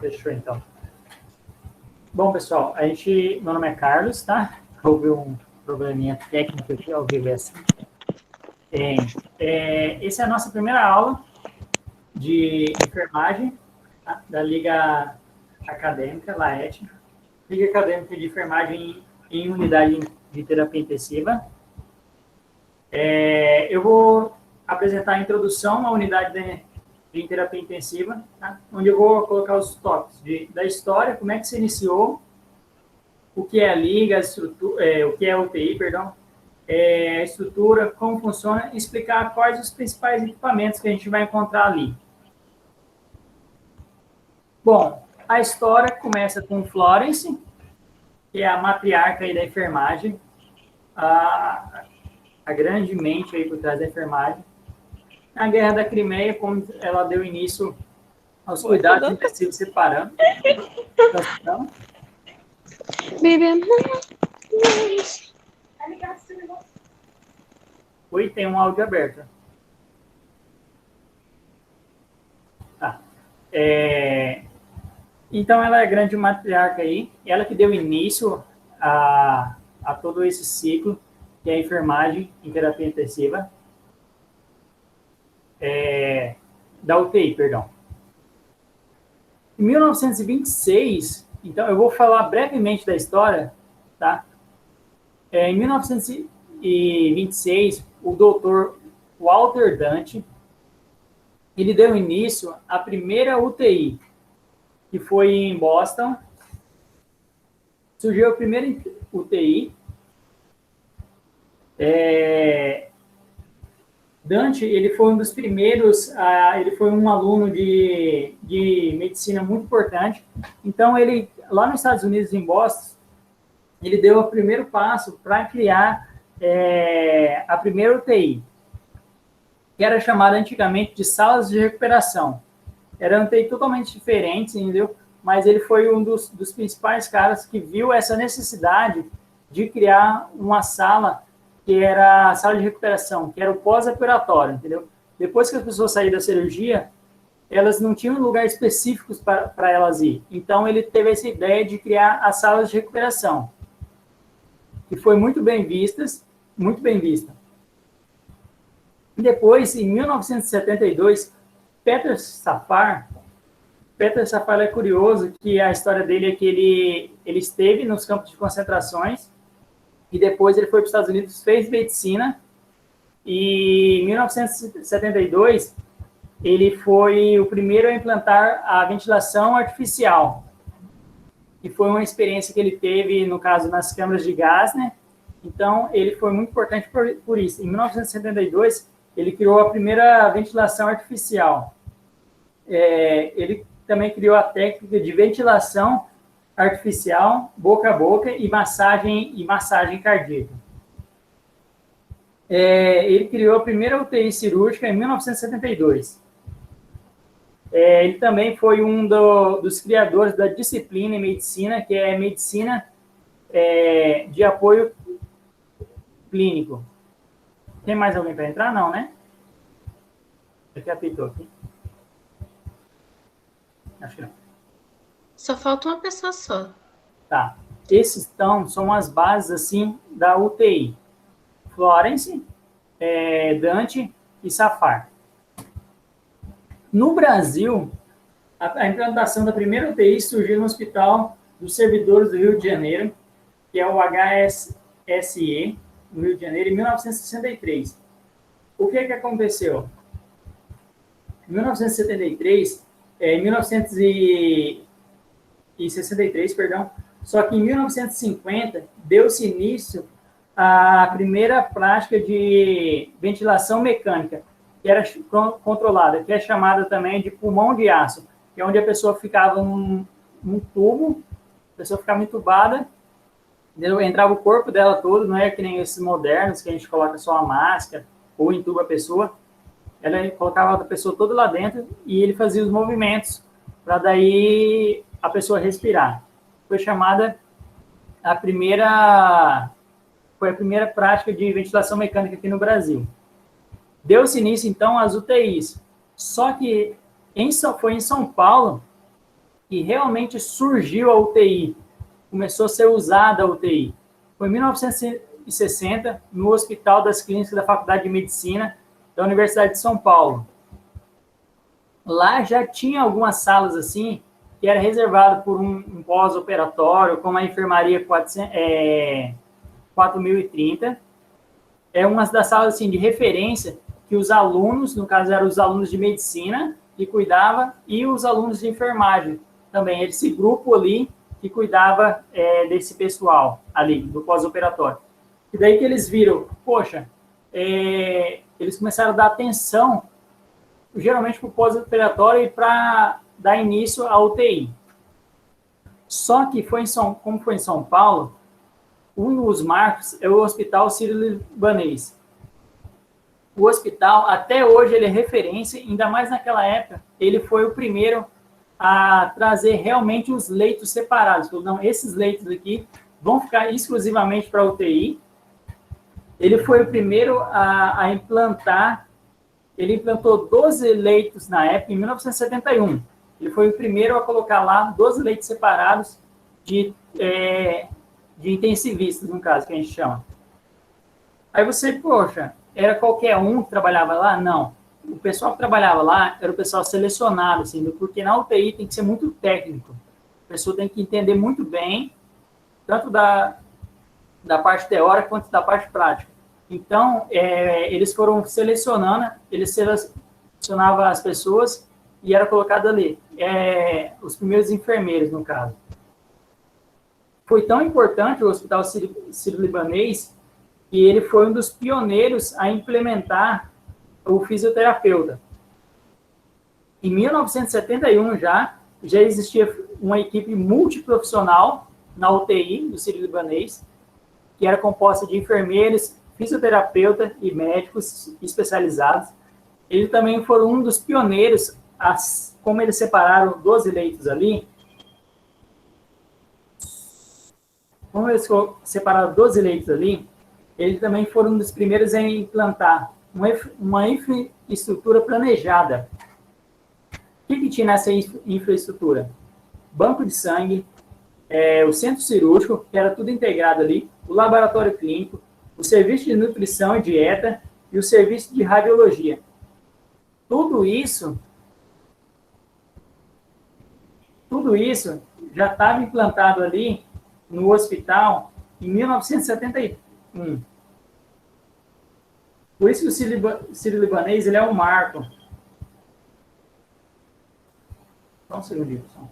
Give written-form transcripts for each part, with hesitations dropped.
Fechou, então. Bom, pessoal, meu nome é Carlos, tá? Houve um probleminha técnico aqui, ao vivo assim. Essa é a nossa primeira aula de enfermagem, tá? Da Liga Acadêmica, LAET, Liga Acadêmica de Enfermagem em Unidade de Terapia Intensiva. Eu vou apresentar a introdução à unidade de terapia intensiva, tá? Onde eu vou colocar os tópicos da história, como é que se iniciou, o que é a Liga, o que é a UTI, perdão, a estrutura, como funciona, e explicar quais os principais equipamentos que a gente vai encontrar ali. Bom, a história começa com Florence, que é a matriarca aí da enfermagem, a grande mente aí por trás da enfermagem. A Guerra da Crimeia, como ela deu início aos cuidados intensivos separando. Oi, tem um áudio aberto. Tá. Então, ela é a grande matriarca aí, ela que deu início a todo esse ciclo, que é a enfermagem em terapia intensiva, da UTI, perdão. Em 1926, então, eu vou falar brevemente da história, tá? Em 1926, o doutor Walter Dante, ele deu início à primeira UTI, que foi em Boston. Surgiu a primeira UTI. Dante, ele foi um dos primeiros, ele foi um aluno de medicina muito importante. Então, ele, lá nos Estados Unidos, em Boston, ele deu o primeiro passo para criar a primeira UTI, que era chamada antigamente de salas de recuperação. Era uma UTI totalmente diferente, entendeu? Mas ele foi um dos principais caras que viu essa necessidade de criar uma sala que era a sala de recuperação, que era o pós-operatório, entendeu? Depois que as pessoas saíram da cirurgia, elas não tinham lugar específico para elas ir. Então, ele teve essa ideia de criar as salas de recuperação, que foi muito bem vista. E depois, em 1972, Peter Safar é curioso, que a história dele é que ele esteve nos campos de concentrações e depois ele foi para os Estados Unidos, fez medicina, e em 1972 ele foi o primeiro a implantar a ventilação artificial, que foi uma experiência que ele teve, no caso, nas câmaras de gás, né? Então, ele foi muito importante por isso. Em 1972, ele criou a primeira ventilação artificial. Ele também criou a técnica de ventilação artificial, boca a boca, e massagem cardíaca. Ele criou a primeira UTI cirúrgica em 1972. Ele também foi um dos criadores da disciplina em medicina, que é medicina de apoio clínico. Tem mais alguém para entrar? Não, né? Aqui apitou aqui. Acho que não. Só falta uma pessoa só. Tá. Esses são as bases, assim, da UTI. Florence, Dante e Safar. No Brasil, a implantação da primeira UTI surgiu no Hospital dos Servidores do Rio de Janeiro, que é o HSE, no Rio de Janeiro, em 1963. O que aconteceu? Em 1963, em 1963, perdão, só que em 1950 deu-se início à primeira prática de ventilação mecânica, que era controlada, que é chamada também de pulmão de aço, que é onde a pessoa ficava num tubo, a pessoa ficava entubada, entrava o corpo dela todo, não é que nem esses modernos, que a gente coloca só a máscara, ou entuba a pessoa, ela colocava a pessoa toda lá dentro e ele fazia os movimentos para daí a pessoa respirar. Foi chamada foi a primeira prática de ventilação mecânica aqui no Brasil. Deu-se início, então, às UTIs. Só que foi em São Paulo, que realmente surgiu a UTI, começou a ser usada a UTI. Foi em 1960, no Hospital das Clínicas da Faculdade de Medicina da Universidade de São Paulo. Lá já tinha algumas salas assim, que era reservado por um pós-operatório, como a enfermaria 4030. É uma das salas assim, de referência que os alunos, no caso eram os alunos de medicina, que cuidava, e os alunos de enfermagem também, esse grupo ali que cuidava desse pessoal ali, do pós-operatório. E daí que eles viram, poxa, eles começaram a dar atenção, geralmente para o pós-operatório e para dar início à UTI. Só que como foi em São Paulo, um dos marcos é o Hospital Sírio-Libanês. O hospital, até hoje, ele é referência, ainda mais naquela época, ele foi o primeiro a trazer realmente os leitos separados. Falou, não, esses leitos aqui vão ficar exclusivamente para UTI. Ele foi o primeiro a implantar, ele implantou 12 leitos na época, em 1971. Ele foi o primeiro a colocar lá 12 leitos separados de intensivistas, no caso, que a gente chama. Aí você, poxa, era qualquer um que trabalhava lá? Não. O pessoal que trabalhava lá era o pessoal selecionado, assim, porque na UTI tem que ser muito técnico. A pessoa tem que entender muito bem, tanto da parte teórica quanto da parte prática. Então, eles foram selecionando, eles selecionavam as pessoas e era colocado ali, os primeiros enfermeiros, no caso. Foi tão importante o Hospital Sírio-Libanês que ele foi um dos pioneiros a implementar o fisioterapeuta. Em 1971 já existia uma equipe multiprofissional na UTI do Sírio-Libanês, que era composta de enfermeiros, fisioterapeuta e médicos especializados. Eles também foram um dos pioneiros, como eles separaram 12 leitos ali, como eles separaram 12 leitos ali, eles também foram um dos primeiros a implantar uma infraestrutura planejada. O que tinha nessa infraestrutura? Banco de sangue, o centro cirúrgico, que era tudo integrado ali, o laboratório clínico, o serviço de nutrição e dieta e o serviço de radiologia. Tudo isso já estava implantado ali no hospital em 1971. Por isso que o Sírio-Libanês ele é um marco. Só um segundinho, pessoal.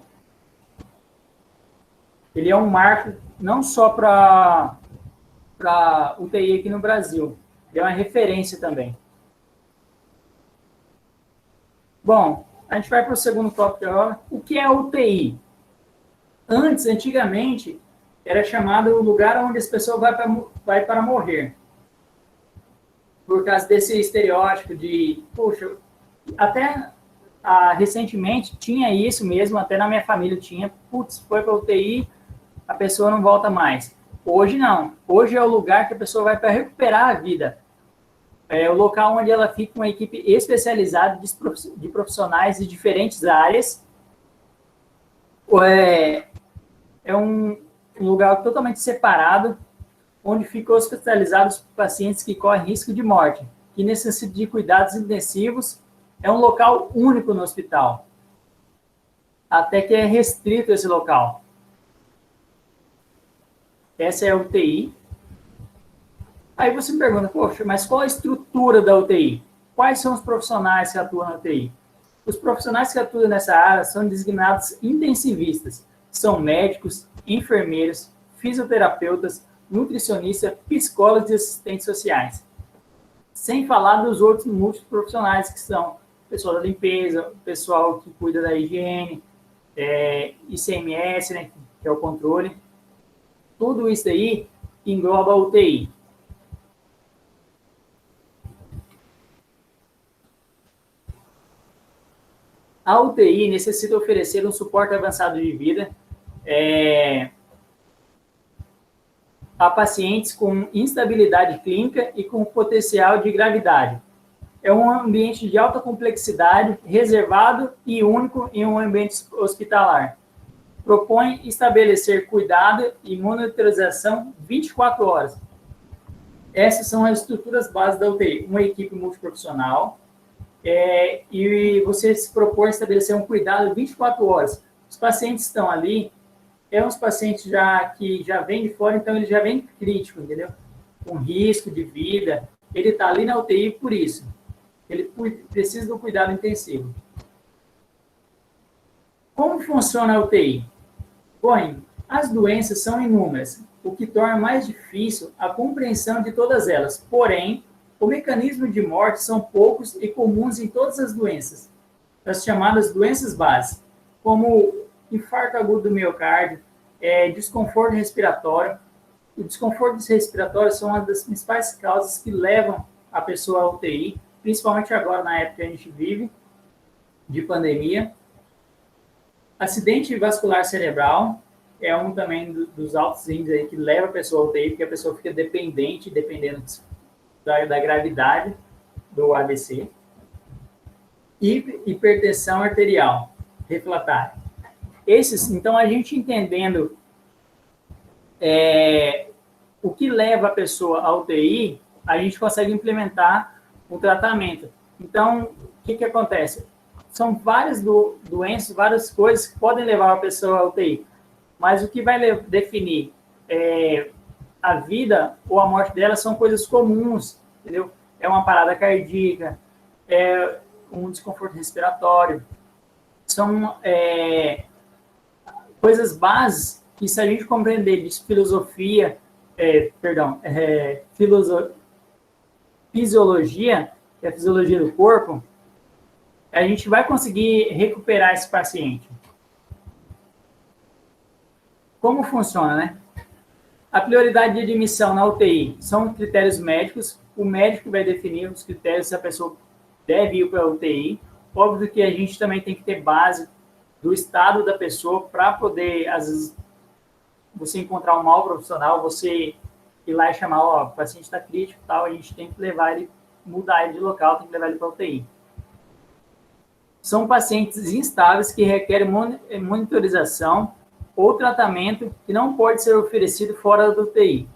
Ele é um marco não só para UTI aqui no Brasil, ele é uma referência também. Bom, a gente vai para o segundo tópico agora. O que é a UTI? Antigamente, era chamado o lugar onde as pessoas vai para morrer. Por causa desse estereótipo de, puxa, até recentemente tinha isso mesmo, até na minha família tinha, putz, foi para UTI, a pessoa não volta mais. Hoje não. Hoje é o lugar que a pessoa vai para recuperar a vida. É o local onde ela fica com uma equipe especializada de profissionais de diferentes áreas. É um lugar totalmente separado, onde ficam hospitalizados pacientes que correm risco de morte, que necessitam de cuidados intensivos. É um local único no hospital. Até que é restrito esse local. Essa é a UTI. Aí você me pergunta, poxa, mas qual a estrutura da UTI? Quais são os profissionais que atuam na UTI? Os profissionais que atuam nessa área são designados intensivistas. São médicos, enfermeiros, fisioterapeutas, nutricionistas, psicólogos e assistentes sociais. Sem falar dos outros multiprofissionais, que são o pessoal da limpeza, o pessoal que cuida da higiene, ICMS, né, que é o controle. Tudo isso aí engloba a UTI. A UTI necessita oferecer um suporte avançado de vida a pacientes com instabilidade clínica e com potencial de gravidade. É um ambiente de alta complexidade, reservado e único em um ambiente hospitalar. propõe estabelecer cuidado e monitorização 24 horas. Essas são as estruturas básicas da UTI. Uma equipe multiprofissional, e você se propõe estabelecer um cuidado 24 horas. Os pacientes estão ali, uns pacientes que já vêm de fora, então ele já vem crítico, entendeu? Com risco de vida. Ele está ali na UTI por isso. Ele precisa do cuidado intensivo. Como funciona a UTI? Bom, as doenças são inúmeras, o que torna mais difícil a compreensão de todas elas. Porém, o mecanismo de morte são poucos e comuns em todas as doenças, as chamadas doenças básicas, como infarto agudo do miocárdio, desconforto respiratório. O desconforto respiratório são uma das principais causas que levam a pessoa à UTI, principalmente agora na época que a gente vive, de pandemia. Acidente vascular cerebral é um também dos altos índices aí que leva a pessoa à UTI, porque a pessoa fica dependendo da gravidade do AVC. E hipertensão arterial refratária. Então, a gente entendendo o que leva a pessoa à UTI, a gente consegue implementar o tratamento. Então, o que acontece? São várias doenças, várias coisas que podem levar a pessoa à UTI, mas o que vai definir a vida ou a morte dela são coisas comuns, entendeu? É uma parada cardíaca, um desconforto respiratório, são coisas básicas que, se a gente compreender de fisiologia, que é a fisiologia do corpo, a gente vai conseguir recuperar esse paciente. Como funciona, né? A prioridade de admissão na UTI são critérios médicos. O médico vai definir os critérios se a pessoa deve ir para a UTI. Óbvio que a gente também tem que ter base do estado da pessoa para poder, às vezes, você encontrar um mau profissional, você ir lá e chamar, o paciente está crítico e tal, a gente tem que levar ele, mudar ele de local, tem que levar ele para a UTI. São pacientes instáveis que requerem monitorização ou tratamento que não pode ser oferecido fora da UTI.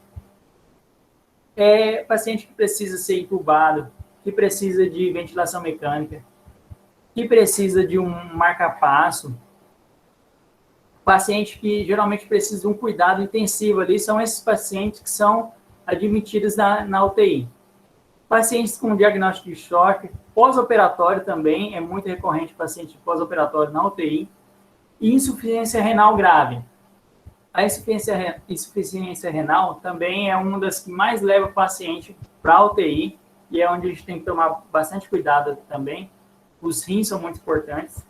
Paciente que precisa ser entubado, que precisa de ventilação mecânica, que precisa de um marca-passo, paciente que geralmente precisa de um cuidado intensivo ali, são esses pacientes que são admitidos na UTI. Pacientes com diagnóstico de choque, pós-operatório também, é muito recorrente paciente pós-operatório na UTI, e insuficiência renal grave. A insuficiência renal também é uma das que mais leva o paciente para a UTI, e é onde a gente tem que tomar bastante cuidado também. Os rins são muito importantes.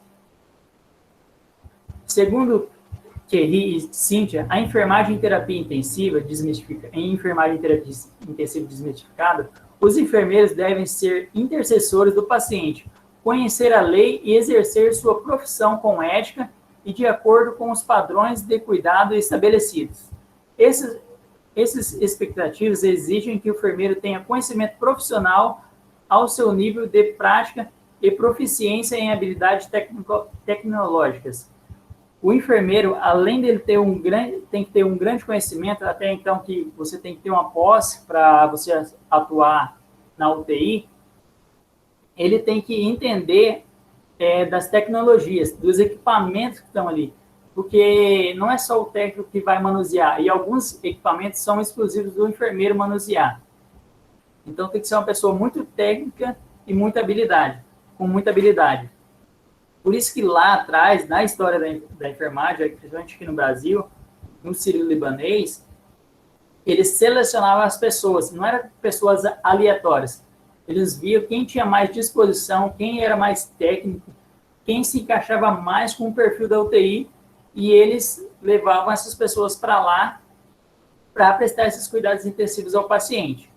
Segundo Thierry e Cíntia, a enfermagem em terapia intensiva desmistificada, os enfermeiros devem ser intercessores do paciente, conhecer a lei e exercer sua profissão com ética e de acordo com os padrões de cuidado estabelecidos. Essas expectativas exigem que o enfermeiro tenha conhecimento profissional ao seu nível de prática e proficiência em habilidades tecnológicas. O enfermeiro, além dele tem que ter um grande conhecimento, até então que você tem que ter uma pós para você atuar na UTI, ele tem que entender das tecnologias, dos equipamentos que estão ali, porque não é só o técnico que vai manusear, e alguns equipamentos são exclusivos do enfermeiro manusear. Então tem que ser uma pessoa muito técnica e com muita habilidade. Por isso que lá atrás, na história da enfermagem, principalmente aqui no Brasil, no Sírio-Libanês, eles selecionavam as pessoas, não eram pessoas aleatórias. Eles viam quem tinha mais disposição, quem era mais técnico, quem se encaixava mais com o perfil da UTI, e eles levavam essas pessoas para lá para prestar esses cuidados intensivos ao paciente.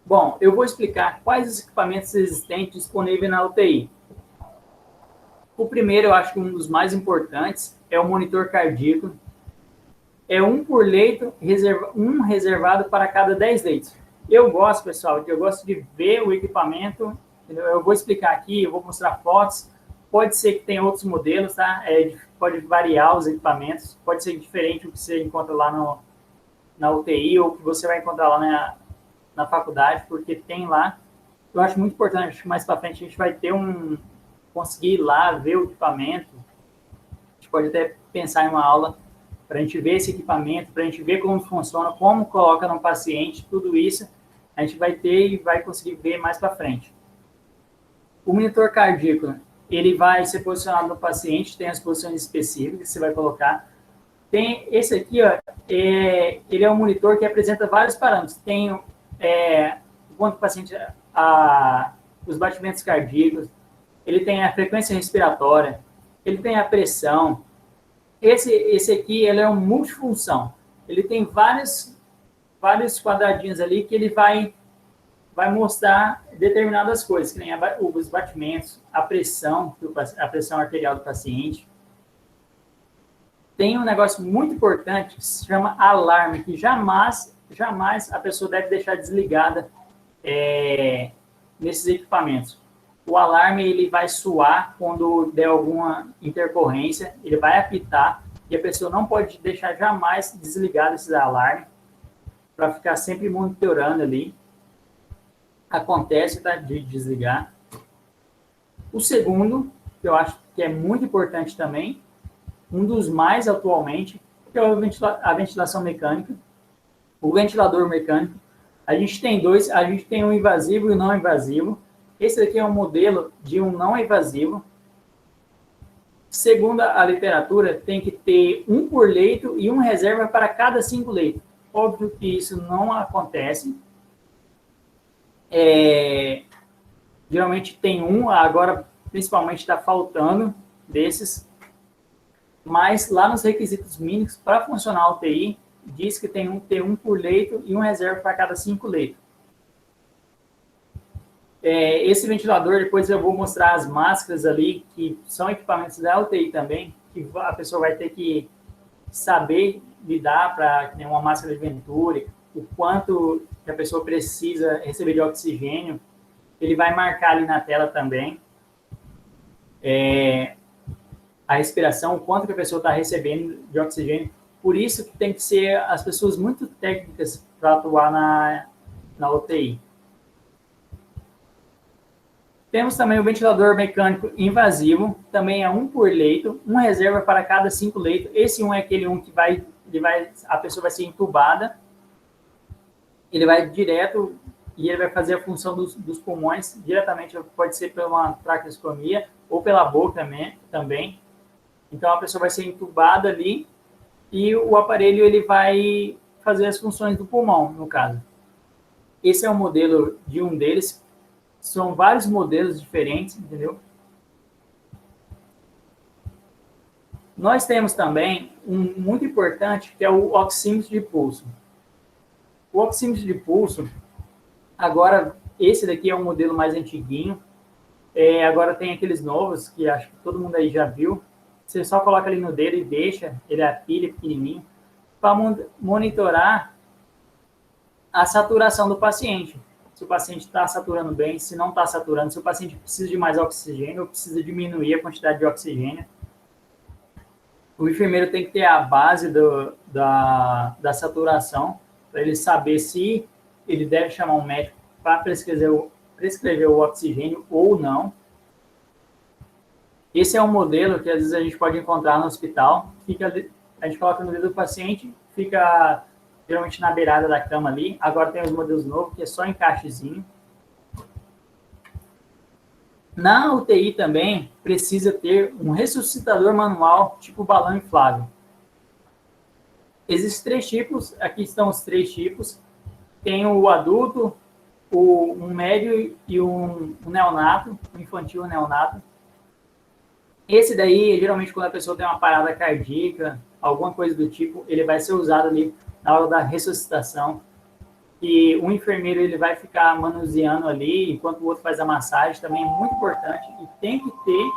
Bom, eu vou explicar quais os equipamentos existentes disponíveis na UTI. O primeiro, eu acho que um dos mais importantes, é o monitor cardíaco. É um por leito, um reservado para cada 10 leitos. Eu gosto, pessoal, eu gosto de ver o equipamento, entendeu? Eu vou explicar aqui, eu vou mostrar fotos, pode ser que tenha outros modelos, tá? Pode variar os equipamentos, pode ser diferente do que você encontra lá na UTI ou que você vai encontrar lá na faculdade, porque tem lá. Eu acho muito importante, mais para frente a gente vai ter conseguir ir lá ver o equipamento. A gente pode até pensar em uma aula para a gente ver esse equipamento, para a gente ver como funciona, como coloca no paciente, tudo isso a gente vai ter e vai conseguir ver mais para frente. O monitor cardíaco, ele vai ser posicionado no paciente, tem as posições específicas que você vai colocar. Tem esse aqui, ó, ele é um monitor que apresenta vários parâmetros. Tem o quanto o paciente, os batimentos cardíacos, ele tem a frequência respiratória, ele tem a pressão. Esse aqui, ele é um multifunção. Ele tem vários quadradinhos ali que ele vai mostrar determinadas coisas, que nem os batimentos, a pressão arterial do paciente. Tem um negócio muito importante que se chama alarme, que jamais a pessoa deve deixar desligada nesses equipamentos. O alarme, ele vai soar quando der alguma intercorrência, ele vai apitar, e a pessoa não pode deixar jamais desligado esse alarme, para ficar sempre monitorando ali. Acontece, tá, de desligar. O segundo, que eu acho que é muito importante também, um dos mais atualmente, que é a ventilação mecânica, o ventilador mecânico. A gente tem dois, a gente tem um invasivo e um não invasivo. Esse aqui é um modelo de um não invasivo. Segundo a literatura, tem que ter um por leito e um reserva para cada 5 leitos. Óbvio que isso não acontece. Geralmente tem um, agora principalmente está faltando desses. Mas lá nos requisitos mínimos, para funcionar a UTI, diz que tem um por leito e um reserva para cada 5 leitos. Esse ventilador, depois eu vou mostrar as máscaras ali, que são equipamentos da UTI também, que a pessoa vai ter que saber lidar para uma máscara de Venturi, o quanto que a pessoa precisa receber de oxigênio, ele vai marcar ali na tela também. A respiração, o quanto que a pessoa está recebendo de oxigênio. Por isso que tem que ser as pessoas muito técnicas para atuar na UTI. Temos também o ventilador mecânico invasivo, também é um por leito, um reserva para cada 5 leitos. Esse é aquele que a pessoa vai ser entubada, ele vai direto e ele vai fazer a função dos pulmões diretamente, pode ser pela uma traqueostomia ou pela boca também. Então, a pessoa vai ser entubada ali e o aparelho ele vai fazer as funções do pulmão, no caso. Esse é o modelo de um deles. São vários modelos diferentes, entendeu? Nós temos também um muito importante, que é o oxímetro de pulso. O oxímetro de pulso, agora, esse daqui é um modelo mais antiguinho. Agora tem aqueles novos, que acho que todo mundo aí já viu. Você só coloca ali no dedo e deixa, ele é a pilha pequenininho, para monitorar a saturação do paciente. Se o paciente está saturando bem, se não está saturando, se o paciente precisa de mais oxigênio ou precisa diminuir a quantidade de oxigênio. O enfermeiro tem que ter a base da saturação, para ele saber se ele deve chamar um médico para prescrever o oxigênio ou não. Esse é um modelo que às vezes a gente pode encontrar no hospital. A gente coloca no dedo do paciente, fica geralmente na beirada da cama ali. Agora tem os modelos novos, que é só encaixezinho. Na UTI também precisa ter um ressuscitador manual, tipo balão inflável. Existem 3 tipos, aqui estão os 3 tipos. Tem o adulto, um médio e um neonato, um infantil e um neonato. Esse daí, geralmente, quando a pessoa tem uma parada cardíaca, alguma coisa do tipo, ele vai ser usado ali na hora da ressuscitação. E o enfermeiro ele vai ficar manuseando ali, enquanto o outro faz a massagem, também é muito importante. E tem que ter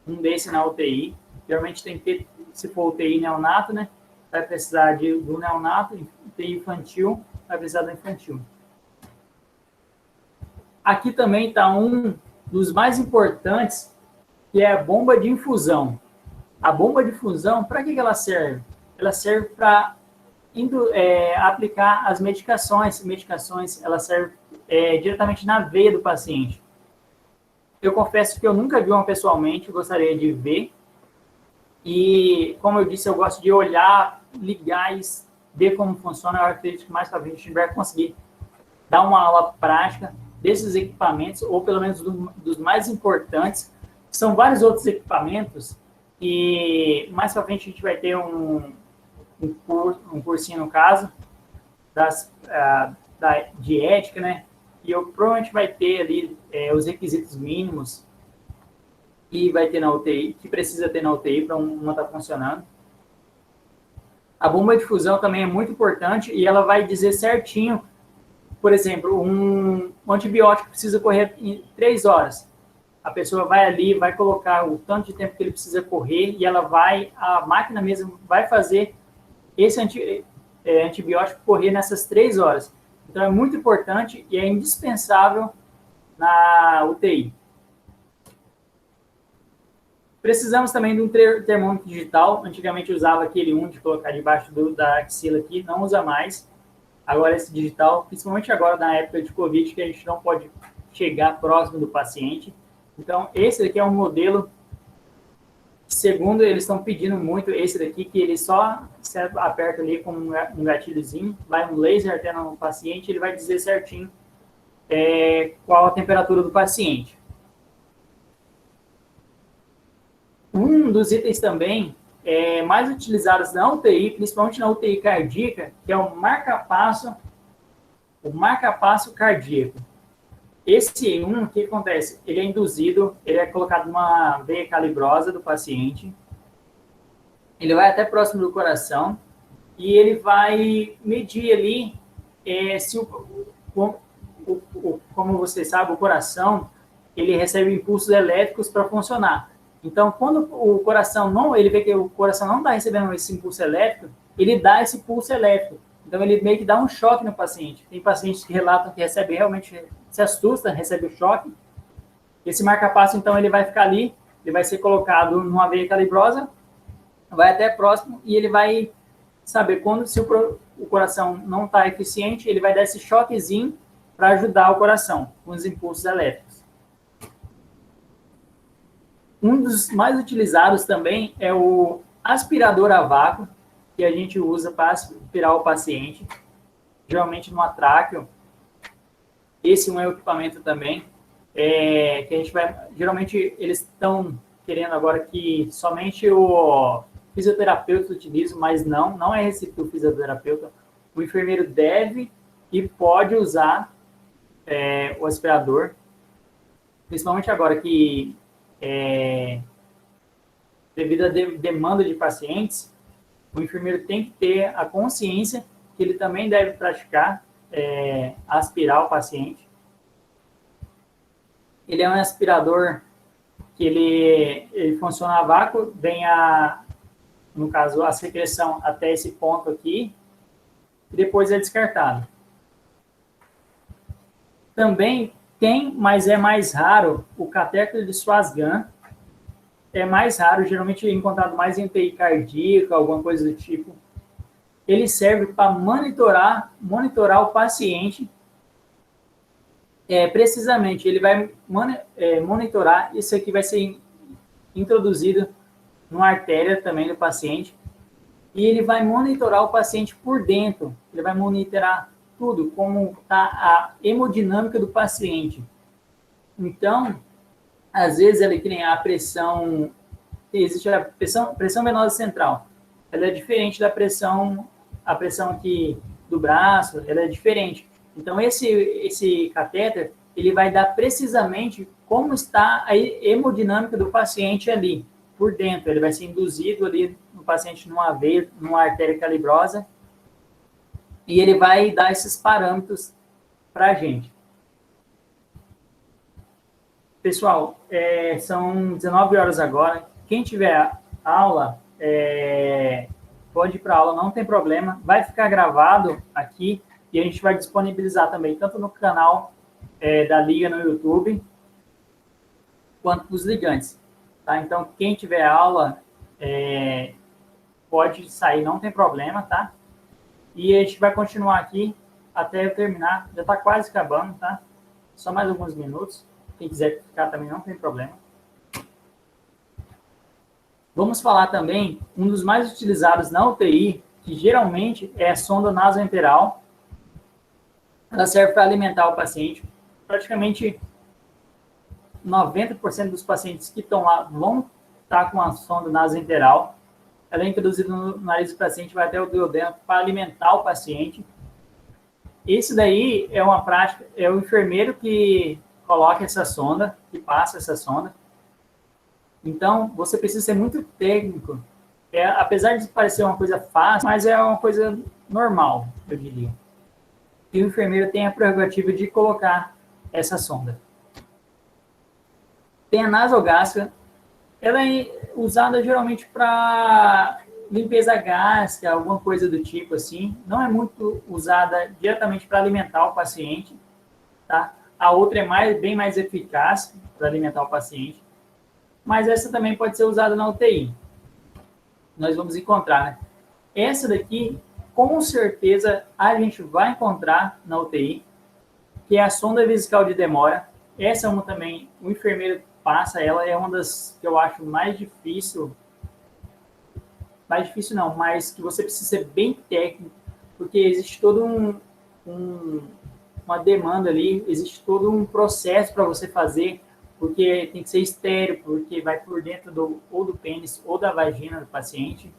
um desse na UTI. Geralmente tem que ter, se for UTI neonato, né? Vai precisar do neonato, UTI infantil, avisada infantil. Aqui também está um dos mais importantes, que é a bomba de infusão. A bomba de infusão, para que ela serve? Ela serve para aplicar as medicações. Medicações, ela serve diretamente na veia do paciente. Eu confesso que eu nunca vi uma pessoalmente, gostaria de ver. E, como eu disse, eu gosto de olhar, ligar e ver como funciona. Eu acredito que mais para frente a gente vai conseguir dar uma aula prática desses equipamentos, ou pelo menos dos mais importantes. São vários outros equipamentos e mais para frente a gente vai ter um cursinho, no caso, de ética, né? E eu provavelmente vai ter ali os requisitos mínimos e vai ter na UTI, que precisa ter na UTI para uma estar funcionando. A bomba de fusão também é muito importante e ela vai dizer certinho, por exemplo, um antibiótico precisa correr em 3 horas. A pessoa vai ali, vai colocar o tanto de tempo que ele precisa correr e a máquina mesmo vai fazer esse antibiótico correr nessas 3 horas. Então, é muito importante e é indispensável na UTI. Precisamos também de um termômetro digital. Antigamente usava aquele de colocar debaixo da axila aqui, não usa mais. Agora esse digital, principalmente agora na época de Covid, que a gente não pode chegar próximo do paciente. Então, esse daqui é um modelo, segundo eles estão pedindo muito, esse daqui, que ele só aperta ali com um gatilhozinho, vai um laser até no paciente, ele vai dizer certinho qual a temperatura do paciente. Um dos itens também mais utilizados na UTI, principalmente na UTI cardíaca, que é o marca-passo cardíaco. Esse o que acontece? Ele é induzido, ele é colocado numa veia calibrosa do paciente, ele vai até próximo do coração e ele vai medir ali se como vocês sabem, o coração, ele recebe impulsos elétricos para funcionar. Então, quando o coração ele vê que o coração não está recebendo esse impulso elétrico, ele dá esse pulso elétrico. Então, ele meio que dá um choque no paciente. Tem pacientes que relatam que recebe realmente, se assusta, recebe o choque. Esse marca-passo, então, ele vai ficar ali, ele vai ser colocado numa veia calibrosa, vai até próximo e ele vai saber quando, se o coração não está eficiente, ele vai dar esse choquezinho para ajudar o coração com os impulsos elétricos. Um dos mais utilizados também é o aspirador a vácuo, que a gente usa para aspirar o paciente, geralmente no tráqueo. Esse é um equipamento também, que a gente vai... Geralmente, eles estão querendo agora que somente o fisioterapeuta utilize, mas não é esse o fisioterapeuta. O enfermeiro deve e pode usar o aspirador, principalmente agora que... devido à demanda de pacientes, o enfermeiro tem que ter a consciência que ele também deve praticar aspirar o paciente. Ele é um aspirador que ele funciona a vácuo, vem no caso, a secreção até esse ponto aqui, e depois é descartado. Também tem, mas é mais raro, o catéter de Schwartzmann. É mais raro, geralmente é encontrado mais em UTI cardíaca, alguma coisa do tipo. Ele serve para monitorar o paciente. Precisamente, ele vai monitorar, isso aqui vai ser introduzido numa artéria também do paciente, e ele vai monitorar o paciente por dentro, ele vai monitorar tudo, como está a hemodinâmica do paciente. Então, às vezes, ele tem a pressão, existe a pressão venosa central, ela é diferente da pressão, a pressão aqui do braço, ela é diferente. Então, esse catéter, ele vai dar precisamente como está a hemodinâmica do paciente ali, por dentro. Ele vai ser induzido ali no paciente numa veia, numa artéria calibrosa, e ele vai dar esses parâmetros para a gente. Pessoal, são 19 horas agora. Quem tiver aula, pode ir para aula, não tem problema. Vai ficar gravado aqui e a gente vai disponibilizar também, tanto no canal da Liga no YouTube, quanto para os ligantes. Tá? Então, quem tiver aula, pode sair, não tem problema, tá? E a gente vai continuar aqui até eu terminar. Já está quase acabando, tá? Só mais alguns minutos. Quem quiser ficar também não tem problema. Vamos falar também, um dos mais utilizados na UTI, que geralmente é a sonda nasoenteral. Ela serve para alimentar o paciente. Praticamente 90% dos pacientes que estão lá vão estar com a sonda nasoenteral. Ela é introduzida no nariz do paciente, vai até o duodeno para alimentar o paciente. Isso daí é uma prática, é o enfermeiro que coloca essa sonda, que passa essa sonda. Então, você precisa ser muito técnico. Apesar de parecer uma coisa fácil, mas é uma coisa normal, eu diria. E o enfermeiro tem a prerrogativa de colocar essa sonda. Tem a nasogástrica. Ela é usada geralmente para limpeza gástrica, alguma coisa do tipo assim. Não é muito usada diretamente para alimentar o paciente, tá? A outra é bem mais eficaz para alimentar o paciente, mas essa também pode ser usada na UTI. Nós vamos encontrar, né? Essa daqui, com certeza, a gente vai encontrar na UTI, que é a sonda vesical de demora. Essa é uma também, o enfermeiro passa, ela é uma das que eu acho mais difícil não, mas que você precisa ser bem técnico, porque existe todo uma demanda ali, existe todo um processo para você fazer, porque tem que ser estéril, porque vai por dentro ou do pênis ou da vagina do paciente.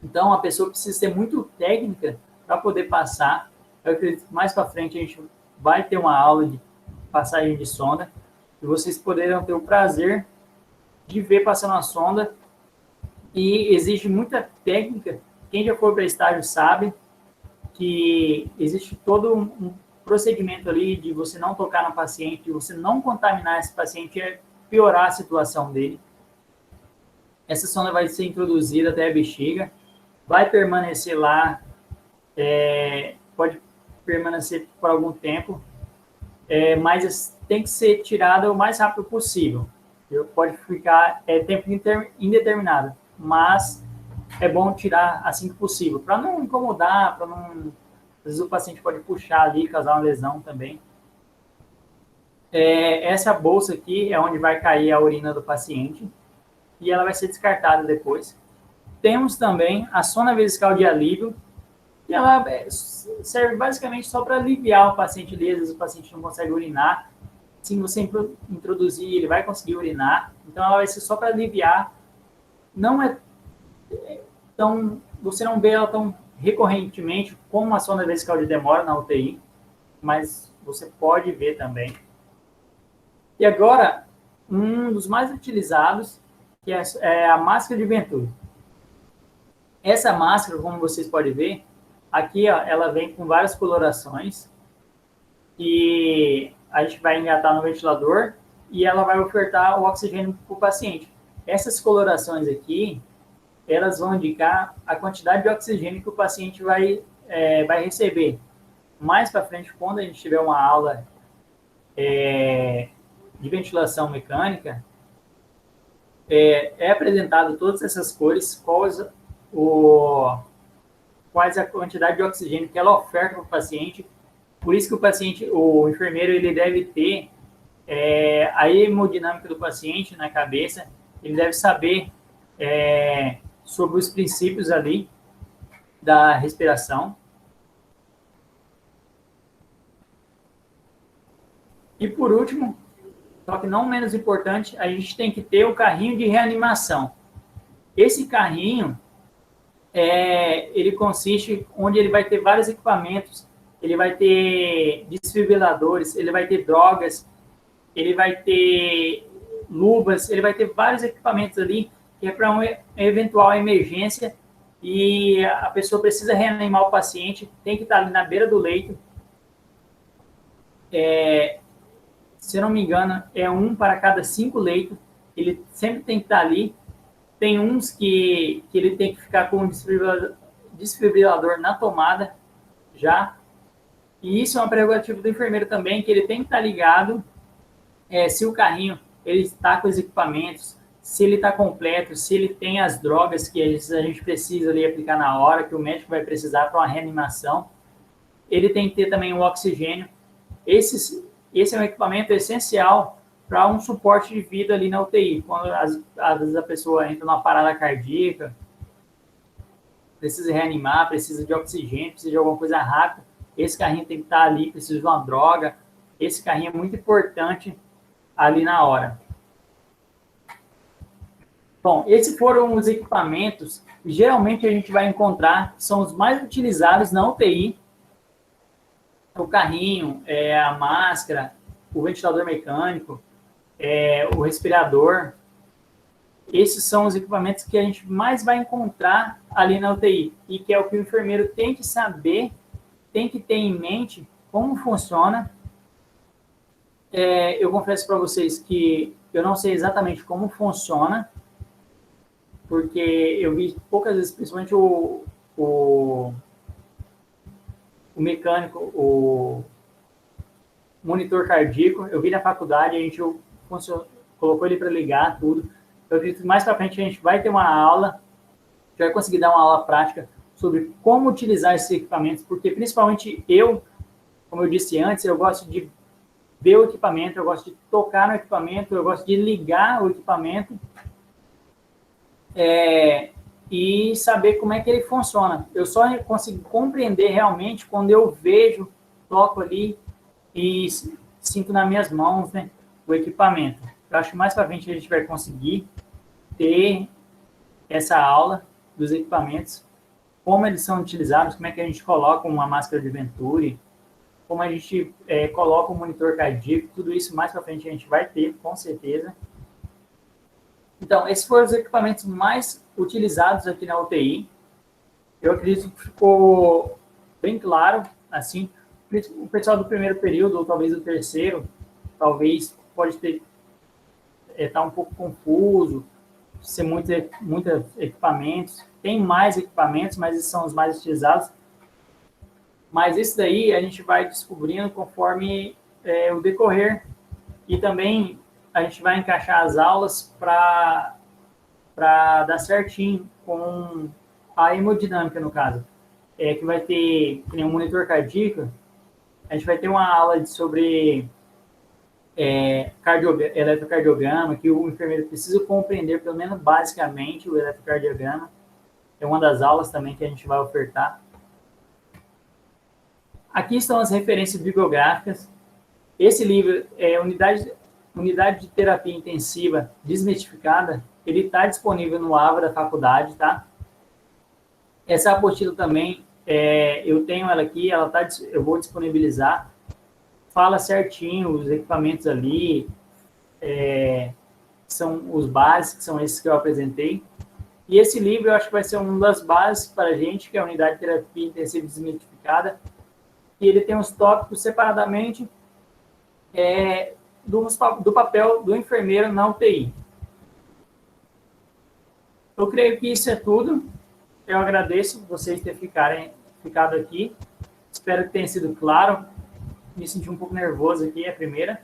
Então, a pessoa precisa ser muito técnica para poder passar. Eu acredito que mais para frente a gente vai ter uma aula de passagem de sonda, e vocês poderão ter o prazer de ver passando a sonda. E exige muita técnica. Quem já foi para estágio sabe que existe todo um procedimento ali de você não tocar no paciente, de você não contaminar esse paciente, é piorar a situação dele. Essa sonda vai ser introduzida até a bexiga, vai permanecer lá, pode permanecer por algum tempo, mas tem que ser tirada o mais rápido possível. Pode ficar tempo indeterminado, mas é bom tirar assim que possível, para não incomodar, para não... Às vezes o paciente pode puxar ali, causar uma lesão também. Essa bolsa aqui é onde vai cair a urina do paciente, e ela vai ser descartada depois. Temos também a sonda vesical de alívio, e ela serve basicamente só para aliviar o paciente ali. Às vezes o paciente não consegue urinar. Se você introduzir, ele vai conseguir urinar. Então, ela vai ser só para aliviar. Não é tão... Você não vê ela tão recorrentemente como a sonda vesical de demora na UTI, mas você pode ver também. E agora, um dos mais utilizados, que é a máscara de Venturi. Essa máscara, como vocês podem ver, aqui ó, ela vem com várias colorações, e a gente vai engatar no ventilador e ela vai ofertar o oxigênio para o paciente. Essas colorações aqui, elas vão indicar a quantidade de oxigênio que o paciente vai receber. Mais para frente, quando a gente tiver uma aula de ventilação mecânica, é apresentado todas essas cores, quais a quantidade de oxigênio que ela oferta para o paciente. Por isso que o enfermeiro, ele deve ter a hemodinâmica do paciente na cabeça, ele deve saber sobre os princípios ali da respiração. E por último, só que não menos importante, a gente tem que ter o carrinho de reanimação. Esse carrinho, ele consiste onde ele vai ter vários equipamentos, ele vai ter desfibriladores, ele vai ter drogas, ele vai ter luvas, ele vai ter vários equipamentos ali, que é para uma eventual emergência, e a pessoa precisa reanimar o paciente, tem que estar ali na beira do leito. Se eu não me engano, é um para cada 5 leitos, ele sempre tem que estar ali. Tem uns que ele tem que ficar com o desfibrilador na tomada, já. E isso é uma prerrogativa do enfermeiro também, que ele tem que estar ligado se o carrinho ele está com os equipamentos, se ele está completo, se ele tem as drogas que a gente precisa ali aplicar na hora, que o médico vai precisar para uma reanimação. Ele tem que ter também o oxigênio. Esse é um equipamento essencial para um suporte de vida ali na UTI. Quando às vezes a pessoa entra numa parada cardíaca, precisa reanimar, precisa de oxigênio, precisa de alguma coisa rápida, esse carrinho tem que estar ali, precisa de uma droga. Esse carrinho é muito importante ali na hora. Bom, esses foram os equipamentos que geralmente a gente vai encontrar, que são os mais utilizados na UTI. O carrinho, a máscara, o ventilador mecânico, o respirador. Esses são os equipamentos que a gente mais vai encontrar ali na UTI e que é o que o enfermeiro tem que saber, tem que ter em mente como funciona. Eu confesso para vocês que eu não sei exatamente como funciona, porque eu vi poucas vezes, principalmente o mecânico, o monitor cardíaco, eu vi na faculdade, a gente colocou ele para ligar tudo. Eu acredito que mais para frente a gente vai ter uma aula, a gente vai conseguir dar uma aula prática sobre como utilizar esses equipamentos, porque principalmente eu, como eu disse antes, eu gosto de ver o equipamento, eu gosto de tocar no equipamento, eu gosto de ligar o equipamento e saber como é que ele funciona. Eu só consigo compreender realmente quando eu vejo, toco ali e sinto nas minhas mãos, né, o equipamento. Eu acho que mais para frente a gente vai conseguir ter essa aula dos equipamentos, como eles são utilizados, como é que a gente coloca uma máscara de Venturi, como a gente coloca um monitor cardíaco, tudo isso mais para frente a gente vai ter, com certeza. Então, esses foram os equipamentos mais utilizados aqui na UTI. Eu acredito que ficou bem claro, assim, o pessoal do primeiro período, ou talvez do terceiro, talvez pode ter tá um pouco confuso, ser muitos equipamentos. Tem mais equipamentos, mas esses são os mais utilizados. Mas isso daí a gente vai descobrindo conforme o decorrer. E também a gente vai encaixar as aulas para dar certinho com a hemodinâmica, no caso. Que vai ter, que nem um monitor cardíaco, a gente vai ter uma aula sobre eletrocardiograma, que o enfermeiro precisa compreender, pelo menos basicamente, o eletrocardiograma. É uma das aulas também que a gente vai ofertar. Aqui estão as referências bibliográficas. Esse livro é Unidade de Terapia Intensiva Desmistificada. Ele está disponível no AVA da faculdade, tá? Essa apostila também, eu tenho ela aqui, eu vou disponibilizar. Fala certinho os equipamentos ali, são os básicos, que são esses que eu apresentei. E esse livro eu acho que vai ser uma das bases para a gente, que é a Unidade de Terapia Intensiva Desmistificada. E ele tem os tópicos separadamente do papel do enfermeiro na UTI. Eu creio que isso é tudo. Eu agradeço vocês terem ficado aqui. Espero que tenha sido claro. Me senti um pouco nervoso aqui, a primeira.